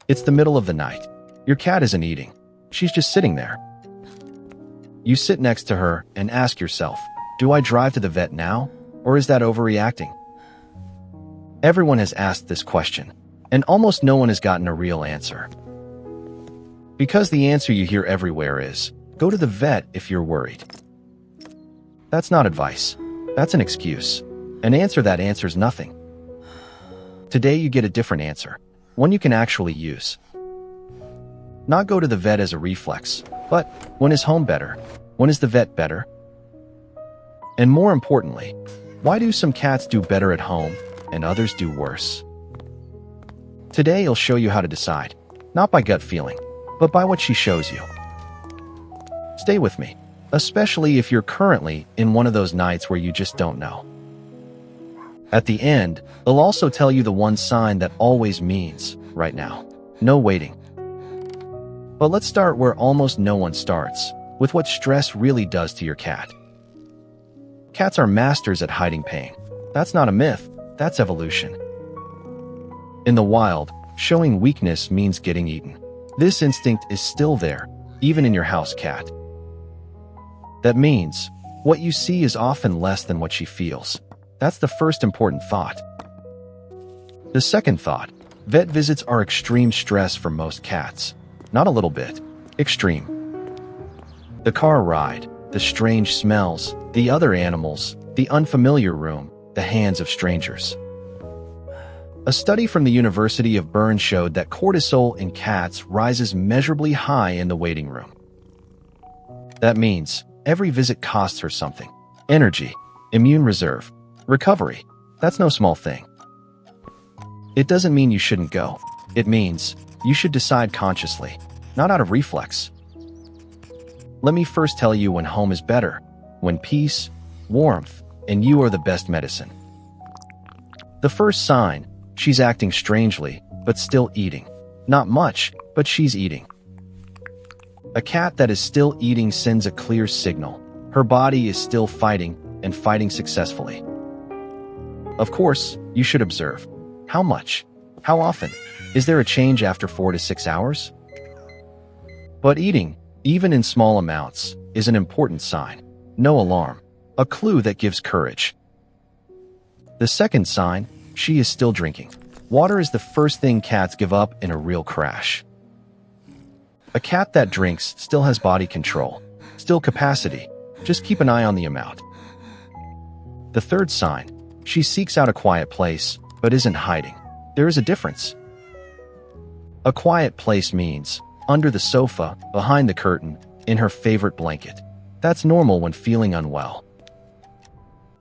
It's the middle of the night. Your cat isn't eating. She's just sitting there. You sit next to her and ask yourself, do I drive to the vet now, or is that overreacting? Everyone has asked this question, and almost no one has gotten a real answer. Because the answer you hear everywhere is, go to the vet if you're worried. That's not advice. That's an excuse. An answer that answers nothing. Today you get a different answer, one you can actually use. Not go to the vet as a reflex, but when is home better? When is the vet better? And more importantly, why do some cats do better at home and others do worse? Today I'll show you how to decide, not by gut feeling, but by what she shows you. Stay with me, especially if you're currently in one of those nights where you just don't know. At the end, I'll also tell you the one sign that always means, right now, no waiting. But let's start where almost no one starts, with what stress really does to your cat. Cats are masters at hiding pain. That's not a myth, that's evolution. In the wild, showing weakness means getting eaten. This instinct is still there, even in your house cat. That means, what you see is often less than what she feels. That's the first important thought. The second thought, vet visits are extreme stress for most cats. Not a little bit, extreme. The car ride, the strange smells, the other animals, the unfamiliar room, the hands of strangers. A study from the University of Bern showed that cortisol in cats rises measurably high in the waiting room. That means every visit costs her something. Energy, immune reserve, recovery. That's no small thing. It doesn't mean you shouldn't go. It means you should decide consciously, not out of reflex. Let me first tell you when home is better, when peace, warmth, and you are the best medicine. The first sign, she's acting strangely, but still eating. Not much, but she's eating. A cat that is still eating sends a clear signal. Her body is still fighting, and fighting successfully. Of course, you should observe. How much? How often? Is there a change after 4 to 6 hours? But eating, even in small amounts, is an important sign. No alarm. A clue that gives courage. The second sign, she is still drinking. Water is the first thing cats give up in a real crash. A cat that drinks still has body control, still capacity. Just keep an eye on the amount. The third sign, she seeks out a quiet place, but isn't hiding. There is a difference. A quiet place means under the sofa, behind the curtain, in her favorite blanket. That's normal when feeling unwell.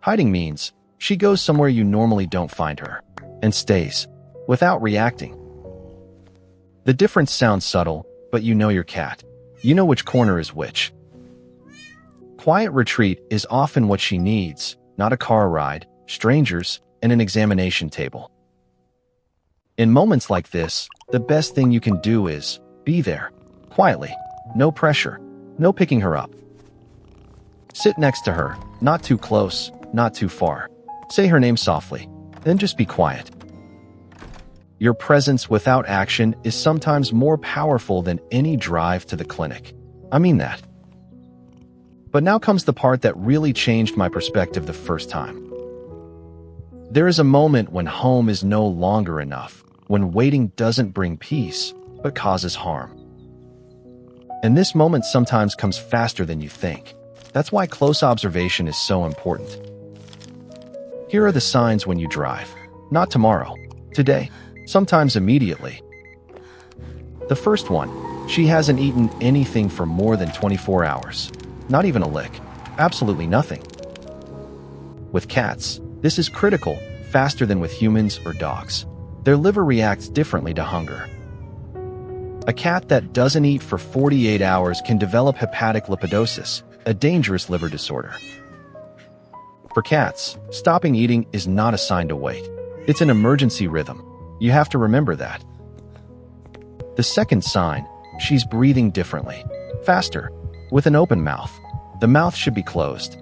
Hiding means she goes somewhere you normally don't find her, and stays, without reacting. The difference sounds subtle, but you know your cat. You know which corner is which. Quiet retreat is often what she needs, not a car ride, strangers, and an examination table. In moments like this, the best thing you can do is be there, quietly, no pressure, no picking her up. Sit next to her, not too close, not too far. Say her name softly, then just be quiet. Your presence without action is sometimes more powerful than any drive to the clinic. I mean that. But now comes the part that really changed my perspective the first time. There is a moment when home is no longer enough, when waiting doesn't bring peace, but causes harm. And this moment sometimes comes faster than you think. That's why close observation is so important. Here are the signs when you drive. Not tomorrow, today, sometimes immediately. The first one, she hasn't eaten anything for more than 24 hours. Not even a lick. Absolutely nothing. With cats, this is critical, faster than with humans or dogs. Their liver reacts differently to hunger. A cat that doesn't eat for 48 hours can develop hepatic lipidosis, a dangerous liver disorder. For cats, stopping eating is not a sign to wait. It's an emergency rhythm. You have to remember that. The second sign, she's breathing differently, faster, with an open mouth. The mouth should be closed.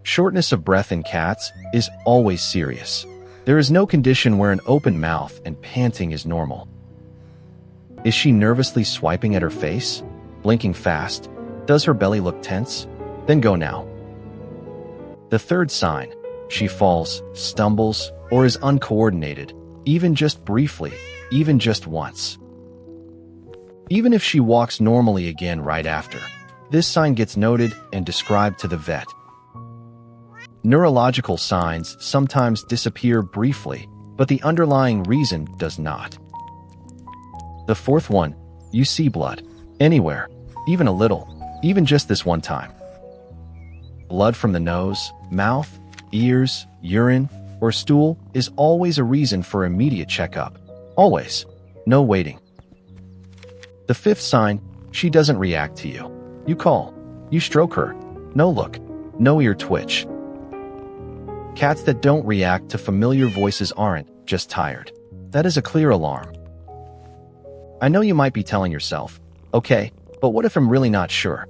Shortness of breath in cats is always serious. There is no condition where an open mouth and panting is normal. Is she nervously swiping at her face? Blinking fast? Does her belly look tense? Then go now. The third sign, she falls, stumbles, or is uncoordinated, even just briefly, even just once. Even if she walks normally again right after, this sign gets noted and described to the vet. Neurological signs sometimes disappear briefly, but the underlying reason does not. The fourth one, you see blood. Anywhere, even a little, even just this one time. Blood from the nose, mouth, ears, urine, or stool is always a reason for immediate checkup. Always. No waiting. The fifth sign, she doesn't react to you. You call. You stroke her. No look. No ear twitch. Cats that don't react to familiar voices aren't just tired. That is a clear alarm. I know you might be telling yourself, okay, but what if I'm really not sure?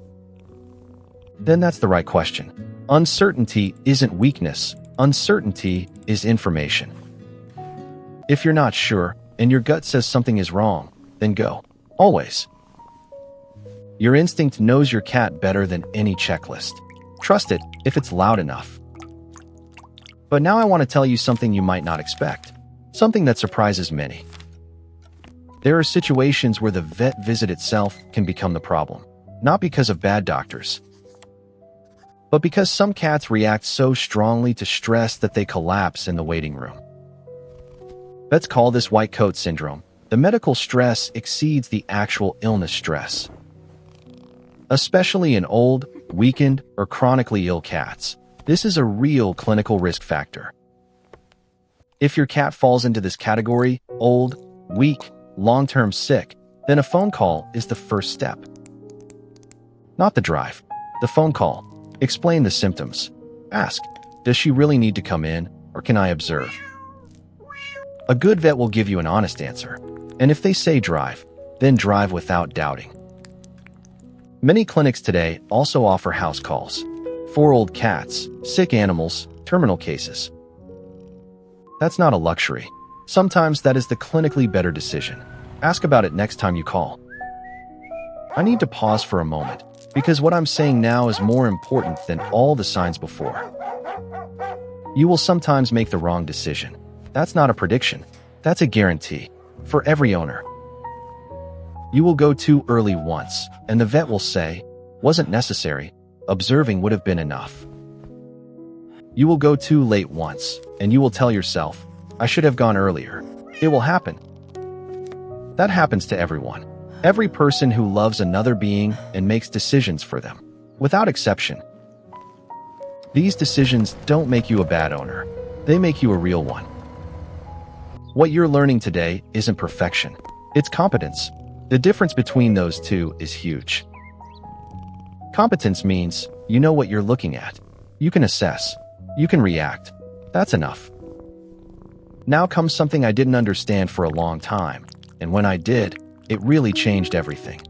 Then that's the right question. Uncertainty isn't weakness. Uncertainty is information. If you're not sure and your gut says something is wrong, then go. Always. Your instinct knows your cat better than any checklist. Trust it if it's loud enough. But now I want to tell you something you might not expect. Something that surprises many. There are situations where the vet visit itself can become the problem. Not because of bad doctors, but because some cats react so strongly to stress that they collapse in the waiting room. Vets call this white coat syndrome. The medical stress exceeds the actual illness stress. Especially in old, weakened, or chronically ill cats, this is a real clinical risk factor. If your cat falls into this category, old, weak, long-term sick, then a phone call is the first step. Not the drive. The phone call. Explain the symptoms. Ask, does she really need to come in, or can I observe? A good vet will give you an honest answer, and if they say drive, then drive without doubting. Many clinics today also offer house calls for old cats, sick animals, terminal cases. That's not a luxury. Sometimes that is the clinically better decision. Ask about it next time you call. I need to pause for a moment, because what I'm saying now is more important than all the signs before. You will sometimes make the wrong decision. That's not a prediction. That's a guarantee. For every owner. You will go too early once, and the vet will say, wasn't necessary, observing would have been enough. You will go too late once, and you will tell yourself, I should have gone earlier. It will happen. That happens to everyone. Every person who loves another being and makes decisions for them, without exception. These decisions don't make you a bad owner. They make you a real one. What you're learning today isn't perfection. It's competence. The difference between those two is huge. Competence means you know what you're looking at. You can assess. You can react. That's enough. Now comes something I didn't understand for a long time, and when I did, it really changed everything.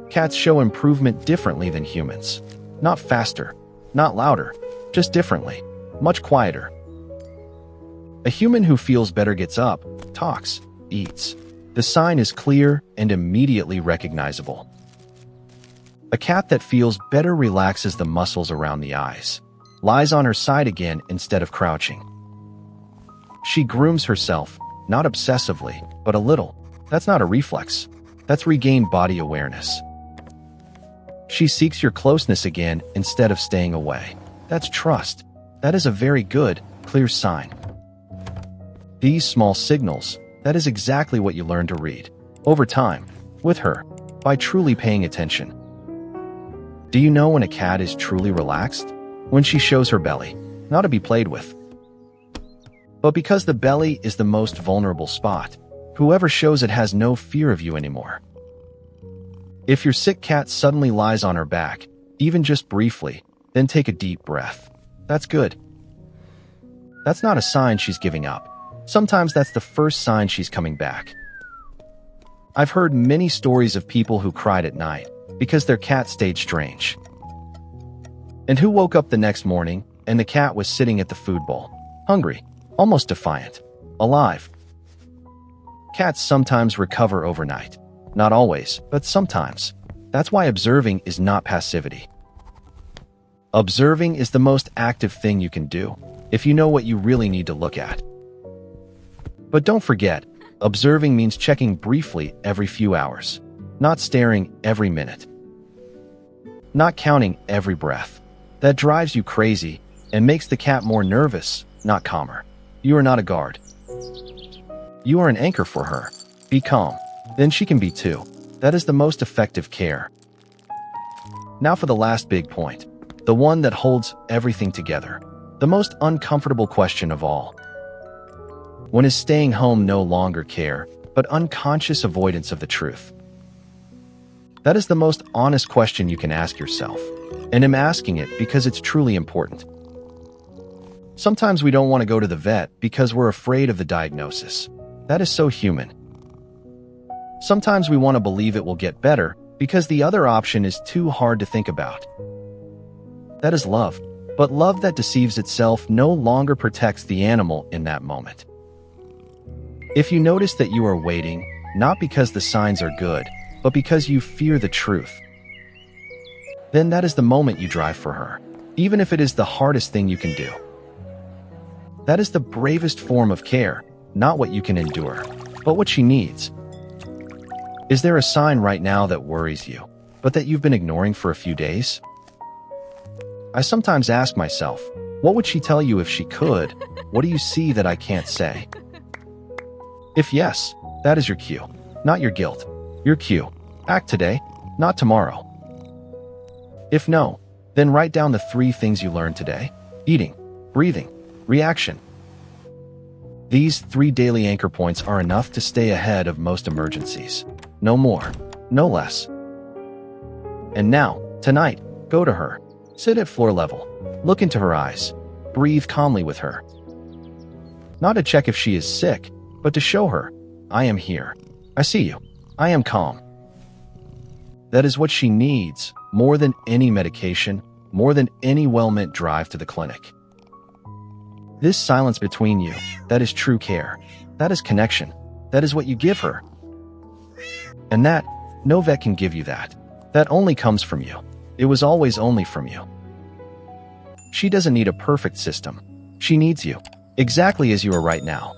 Cats show improvement differently than humans. Not faster, not louder, just differently, much quieter. A human who feels better gets up, talks, eats. The sign is clear and immediately recognizable. A cat that feels better relaxes the muscles around the eyes, lies on her side again instead of crouching. She grooms herself, not obsessively, but a little. That's not a reflex. That's regained body awareness. She seeks your closeness again instead of staying away. That's trust. That is a very good, clear sign. These small signals, that is exactly what you learn to read. Over time, with her, by truly paying attention. Do you know when a cat is truly relaxed? When she shows her belly, not to be played with. But because the belly is the most vulnerable spot, whoever shows it has no fear of you anymore. If your sick cat suddenly lies on her back, even just briefly, then take a deep breath. That's good. That's not a sign she's giving up. Sometimes that's the first sign she's coming back. I've heard many stories of people who cried at night because their cat stayed strange. And who woke up the next morning and the cat was sitting at the food bowl, hungry, almost defiant, alive. Cats sometimes recover overnight. Not always, but sometimes. That's why observing is not passivity. Observing is the most active thing you can do, if you know what you really need to look at. But don't forget, observing means checking briefly every few hours, not staring every minute. Not counting every breath. That drives you crazy and makes the cat more nervous, not calmer. You are not a guard. You are an anchor for her. Be calm. Then she can be too. That is the most effective care. Now for the last big point. The one that holds everything together. The most uncomfortable question of all. When is staying home no longer care, but unconscious avoidance of the truth? That is the most honest question you can ask yourself. And I'm asking it because it's truly important. Sometimes we don't want to go to the vet because we're afraid of the diagnosis. That is so human. Sometimes we want to believe it will get better because the other option is too hard to think about. That is love, but love that deceives itself no longer protects the animal in that moment. If you notice that you are waiting, not because the signs are good, but because you fear the truth, then that is the moment you drive for her, even if it is the hardest thing you can do. That is the bravest form of care, not what you can endure, but what she needs. Is there a sign right now that worries you, but that you've been ignoring for a few days? I sometimes ask myself, what would she tell you if she could? What do you see that I can't say? If yes, that is your cue, not your guilt. Your cue. Act today, not tomorrow. If no, then write down the 3 things you learned today: eating, breathing, reaction. These 3 daily anchor points are enough to stay ahead of most emergencies. No more, no less. And now, tonight, go to her. Sit at floor level. Look into her eyes. Breathe calmly with her. Not to check if she is sick, but to show her, I am here. I see you. I am calm. That is what she needs, more than any medication, more than any well-meant drive to the clinic. This silence between you, that is true care. That is connection. That is what you give her. And that, no vet can give you that. That only comes from you. It was always only from you. She doesn't need a perfect system. She needs you, exactly as you are right now.